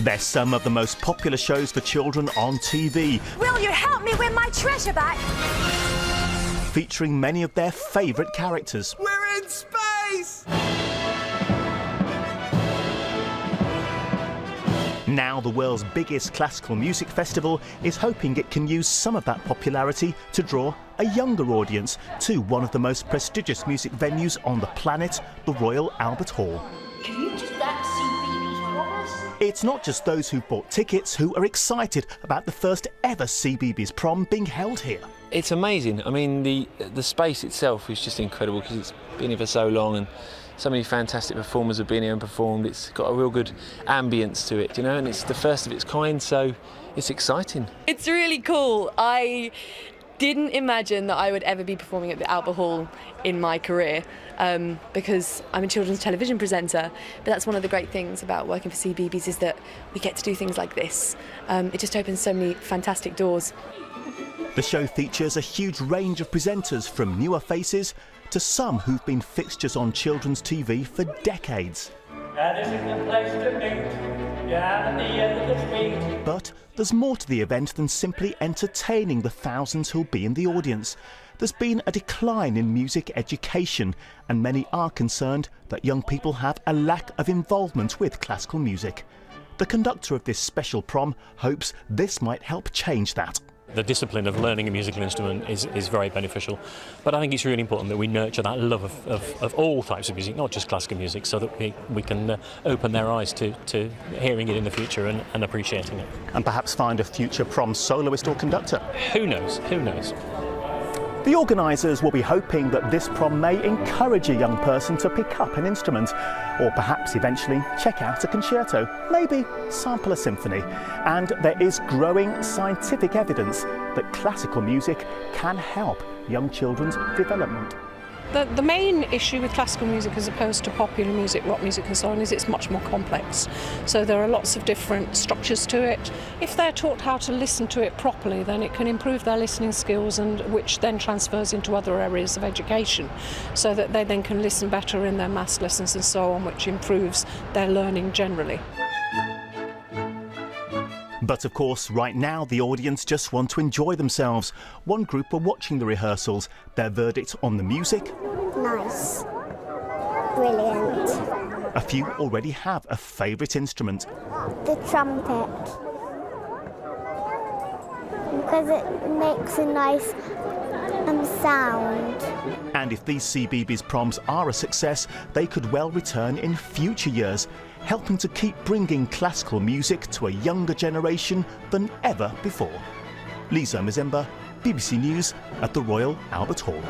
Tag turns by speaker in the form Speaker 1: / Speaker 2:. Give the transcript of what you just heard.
Speaker 1: They're some of the most popular shows for children on TV.
Speaker 2: Will you help me win my treasure back?
Speaker 1: Featuring many of their favourite characters.
Speaker 3: We're in space!
Speaker 1: Now the world's biggest classical music festival is hoping it can use some of that popularity to draw a younger audience to one of the most prestigious music venues on the planet, the Royal Albert Hall.
Speaker 4: Can you just back Cbeebies for us?
Speaker 1: It's not just those who bought tickets who are excited about the first ever Cbeebies prom being held here.
Speaker 5: It's amazing. I mean, the space itself is just incredible because it's been here for so long and so many fantastic performers have been here and performed. It's got a real good ambience to it, you know, and it's the first of its kind, so it's exciting.
Speaker 6: It's really cool. I didn't imagine that I would ever be performing at the Albert Hall in my career because I'm a children's television presenter, but that's one of the great things about working for Cbeebies is that we get to do things like this. It just opens so many fantastic doors.
Speaker 1: The show features a huge range of presenters, from newer faces to some who've been fixtures on children's TV for decades.
Speaker 7: That is a good place to meet. You're at the end of the street.
Speaker 1: But there's more to the event than simply entertaining the thousands who'll be in the audience. There's been a decline in music education, and many are concerned that young people have a lack of involvement with classical music. The conductor of this special prom hopes this might help change that.
Speaker 8: The discipline of learning a musical instrument is very beneficial, but I think it's really important that we nurture that love of all types of music, not just classical music, so that we can open their eyes to hearing it in the future and appreciating it.
Speaker 1: And perhaps find a future prom soloist or conductor.
Speaker 8: Who knows? Who knows?
Speaker 1: The organisers will be hoping that this prom may encourage a young person to pick up an instrument, or perhaps eventually check out a concerto, maybe sample a symphony. And there is growing scientific evidence that classical music can help young children's development.
Speaker 9: The main issue with classical music as opposed to popular music, rock music and so on, is it's much more complex. So there are lots of different structures to it. If they're taught how to listen to it properly, then it can improve their listening skills, and which then transfers into other areas of education, so that they then can listen better in their maths lessons and so on, which improves their learning generally.
Speaker 1: But of course, right now, the audience just want to enjoy themselves. One group are watching the rehearsals. Their verdict on the music?
Speaker 10: Nice. Brilliant.
Speaker 1: A few already have a favourite instrument.
Speaker 10: The trumpet. Because it makes a nice sound.
Speaker 1: And if these Cbeebies proms are a success, they could well return in future years, helping to keep bringing classical music to a younger generation than ever before. Lisa Mazemba, BBC News at the Royal Albert Hall.